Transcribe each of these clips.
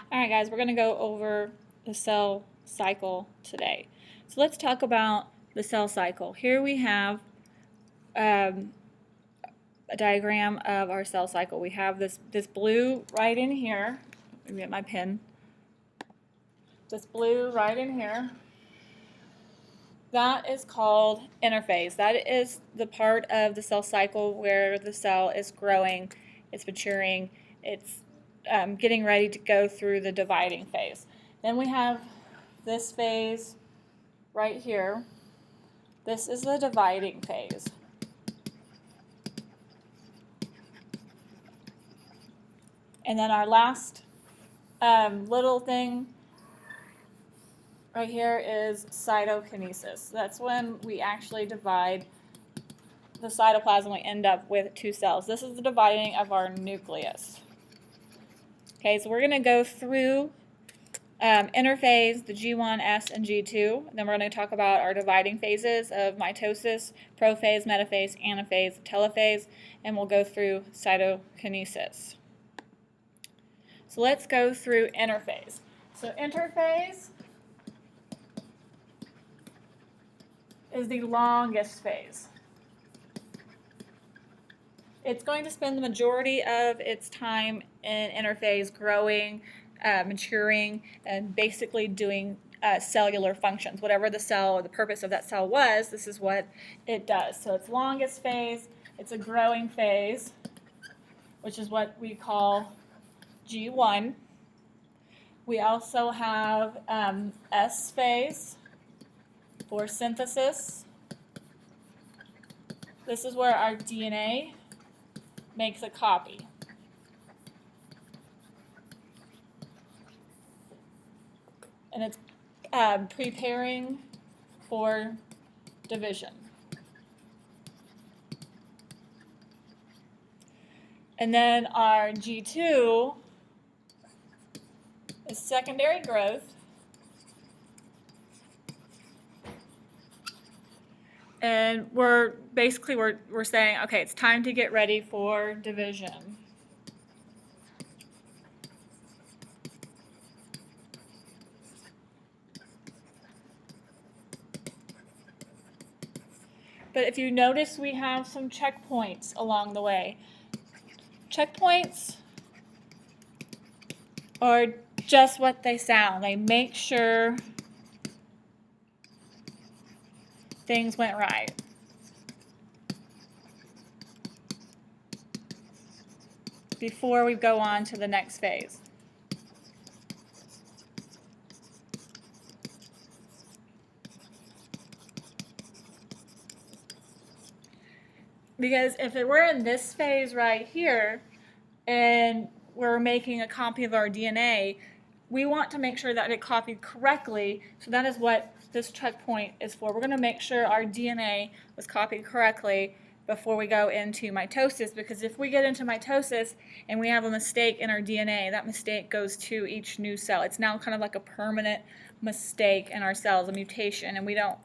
Alright guys, we're going to go over the cell cycle today. So let's talk about the cell cycle. Here we have a diagram of our cell cycle. We have this blue right in here. Let me get my pen. This blue right in here. That is called interphase. That is the part of the cell cycle where the cell is growing, it's maturing, it's getting ready to go through the dividing phase. Then we have this phase right here. This is the dividing phase. And then our last little thing right here is cytokinesis. That's when we actually divide the cytoplasm. We end up with two cells. This is the dividing of our nucleus. Okay, so we're going to go through interphase, the G1, S, and G2. Then we're going to talk about our dividing phases of mitosis, prophase, metaphase, anaphase, telophase, and we'll go through cytokinesis. So let's go through interphase. So interphase is the longest phase. It's going to spend the majority of its time in interphase growing, maturing, and basically doing cellular functions. Whatever the cell or the purpose of that cell was, this is what it does. So its longest phase, it's a growing phase, which is what we call G1. We also have S phase for synthesis. This is where our DNA makes a copy. And it's preparing for division. And then our G2 is secondary growth. And we're saying, okay, it's time to get ready for division. But if you notice, we have some checkpoints along the way. Checkpoints are just what they sound. They make sure things went right. Before we go on to the next phase. Because if it were in this phase right here, and we're making a copy of our DNA, we want to make sure that it copied correctly, so that is what this checkpoint is for. We're going to make sure our DNA was copied correctly before we go into mitosis, because if we get into mitosis and we have a mistake in our DNA, that mistake goes to each new cell. It's now kind of like a permanent mistake in our cells, a mutation, and we don't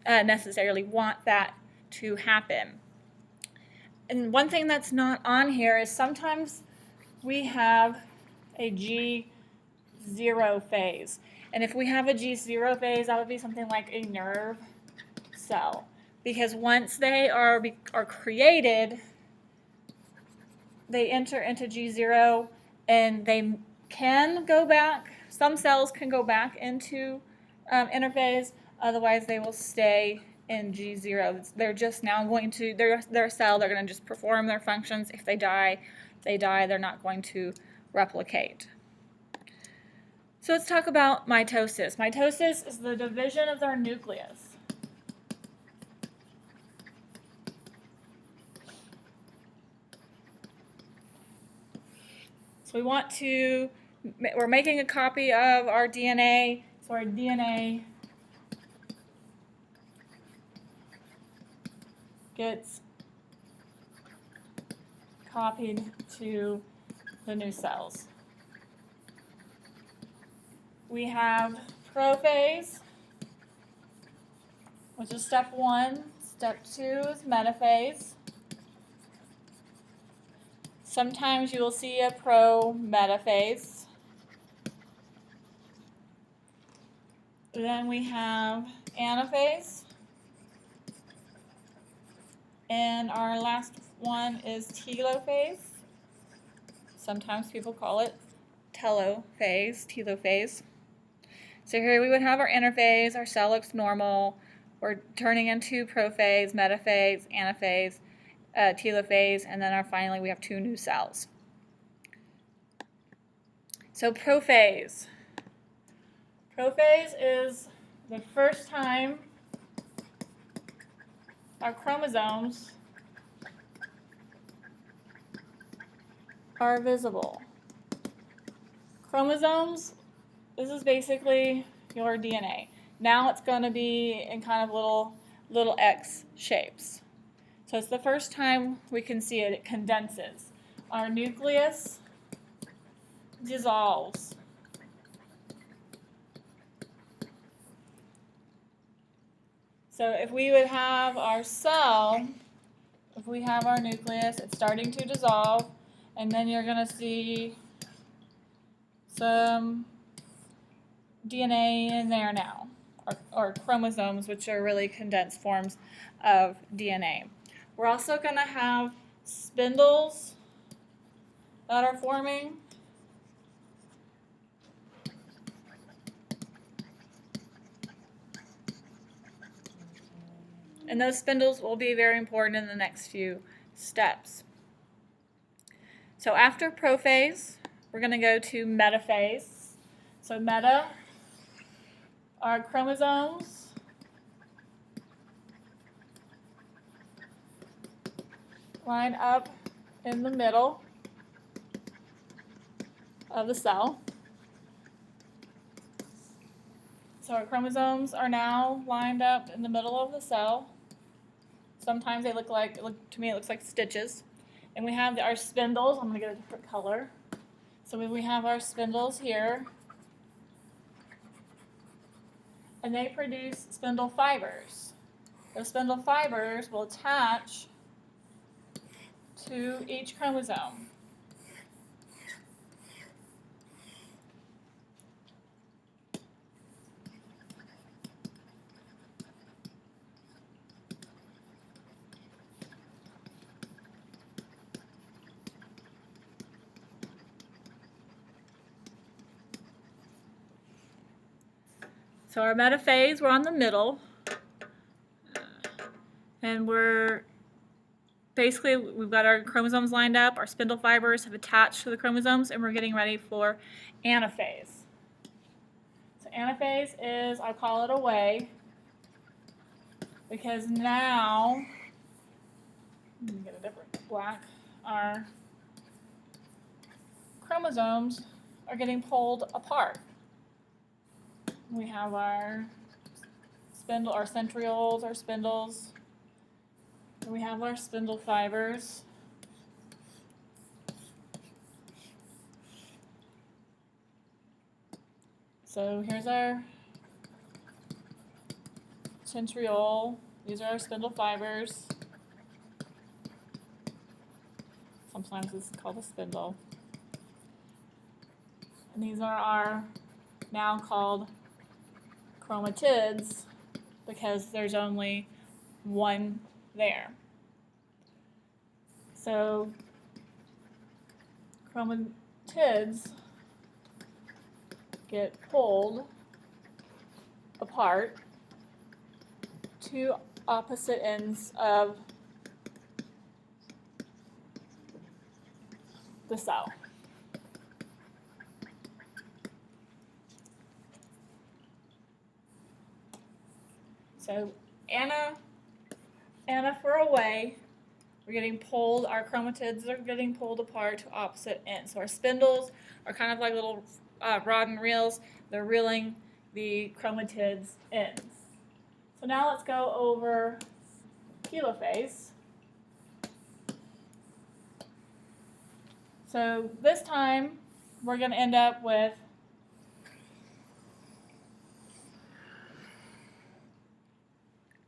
necessarily want that to happen. And one thing that's not on here is sometimes we have a G0 phase. And if we have a G0 phase, that would be something like a nerve cell. Because once they are created, they enter into G0 and they can go back. Some cells can go back into interphase, otherwise they will stay in G0. They're just now going to, they're a cell, they're going to just perform their functions. If they die, they die. They're not going to replicate. So let's talk about mitosis. Mitosis is the division of our nucleus. So we're making a copy of our DNA. So our DNA gets copied to the new cells. We have prophase, which is step 1. Step 2 is metaphase. Sometimes you will see a pro-metaphase. Then we have anaphase. And our last one is telophase. Sometimes people call it telophase. So here we would have our interphase, our cell looks normal. We're turning into prophase, metaphase, anaphase, telophase, and then finally we have 2 new cells. So prophase. Prophase is the first time our chromosomes are visible. Chromosomes, this is basically your DNA. Now it's going to be in kind of little X shapes. So it's the first time we can see it. It condenses. Our nucleus dissolves. So if we would have our cell, if we have our nucleus, it's starting to dissolve, and then you're going to see some DNA in there now, or chromosomes, which are really condensed forms of DNA. We're also going to have spindles that are forming. And those spindles will be very important in the next few steps. So after prophase, we're going to go to metaphase. So meta are chromosomes line up in the middle of the cell. So our chromosomes are now lined up in the middle of the cell. Sometimes they to me it looks like stitches. And we have our spindles. I'm going to get a different color. So we have our spindles here. And they produce spindle fibers. Those spindle fibers will attach to each chromosome. So our metaphase, we're on the middle, and we've got our chromosomes lined up, our spindle fibers have attached to the chromosomes, and we're getting ready for anaphase. So anaphase is, I call it a way, because now, let me get a different black, our chromosomes are getting pulled apart. We have our spindle, our centrioles, our spindles. And we have our spindle fibers. So here's our centriole. These are our spindle fibers. Sometimes this is called a spindle. And these are our now called chromatids because there's only one there. So chromatids get pulled apart to opposite ends of the cell. So Anna for a way, we're getting pulled, our chromatids are getting pulled apart to opposite ends. So our spindles are kind of like little rod and reels. They're reeling the chromatids' ends. So now let's go over telophase. So this time we're going to end up with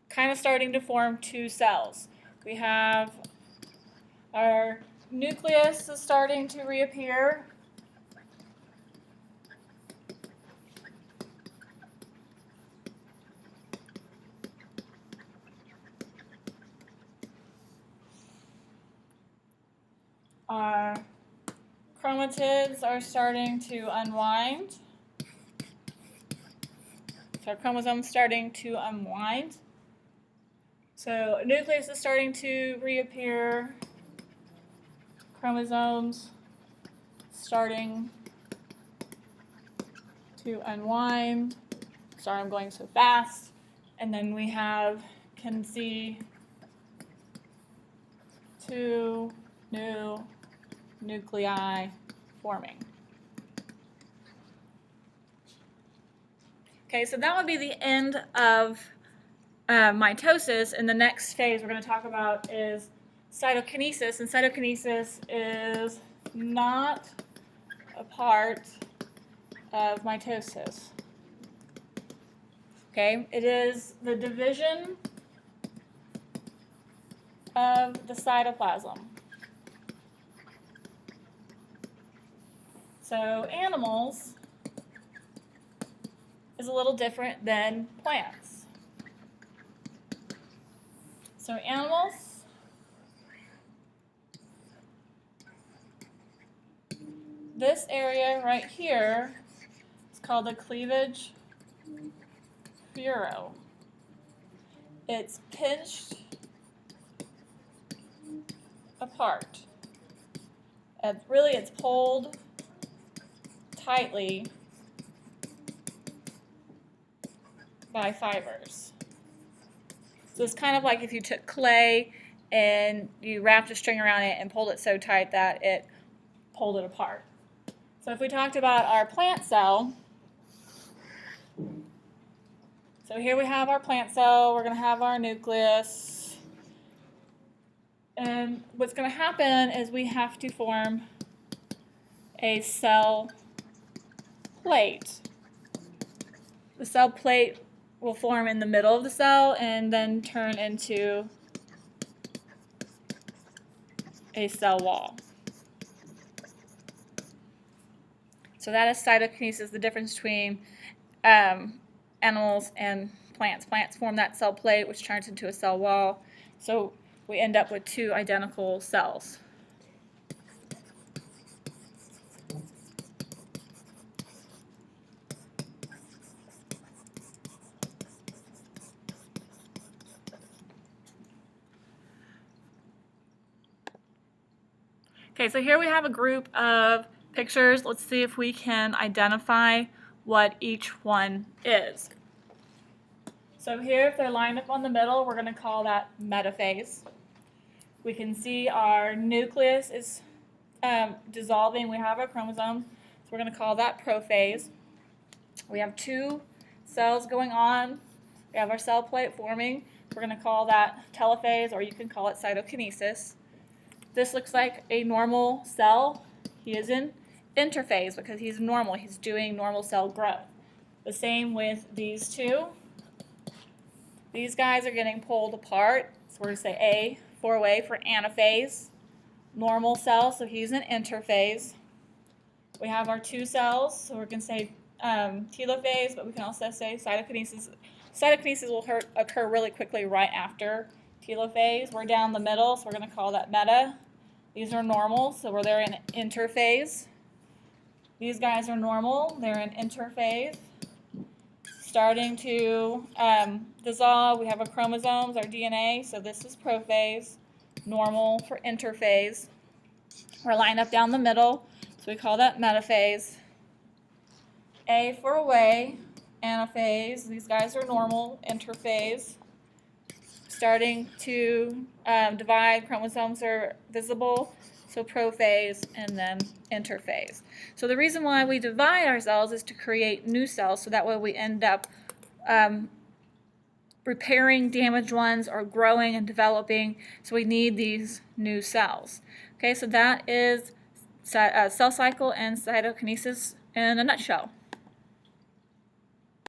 kind of starting to form 2 cells. We have our nucleus is starting to reappear. chromatids are starting to unwind. So our chromosome's starting to unwind. So nucleus is starting to reappear. Chromosomes starting to unwind. Sorry, I'm going so fast. And then we can see 2 new nuclei forming. Okay, so that would be the end of mitosis, and the next phase we're going to talk about is cytokinesis, and cytokinesis is not a part of mitosis. Okay, it is the division of the cytoplasm. So animals is a little different than plants. So animals this area right here is called the cleavage furrow. It's pinched apart. And really it's pulled tightly by fibers. So it's kind of like if you took clay and you wrapped a string around it and pulled it so tight that it pulled it apart. So if we talked about our plant cell, so here we have our plant cell, we're going to have our nucleus, and what's going to happen is we have to form a cell plate. The cell plate will form in the middle of the cell and then turn into a cell wall. So that is cytokinesis, the difference between animals and plants. Plants form that cell plate, which turns into a cell wall. So we end up with 2 identical cells. Okay, so here we have a group of pictures. Let's see if we can identify what each one is. So here, if they're lined up on the middle, we're going to call that metaphase. We can see our nucleus is dissolving. We have our chromosomes, so we're going to call that prophase. We have 2 cells going on. We have our cell plate forming. We're going to call that telophase, or you can call it cytokinesis. This looks like a normal cell. He is in interphase because he's normal. He's doing normal cell growth. The same with these 2. These guys are getting pulled apart. So we're going to say A, 4-way for anaphase. Normal cell, so he's in interphase. We have our 2 cells, so we're going to say telophase, but we can also say cytokinesis. Cytokinesis will occur really quickly right after telophase. We're down the middle, so we're going to call that meta. These are normal, so they're in interphase. These guys are normal, they're in interphase. Starting to dissolve, we have our chromosomes, our DNA, so this is prophase. Normal for interphase. We're lined up down the middle, so we call that metaphase. A for away, anaphase. These guys are normal, interphase. Starting to divide, chromosomes are visible, so prophase and then interphase. So the reason why we divide our cells is to create new cells, so that way we end up repairing damaged ones or growing and developing, so we need these new cells. Okay, so that is cell cycle and cytokinesis in a nutshell.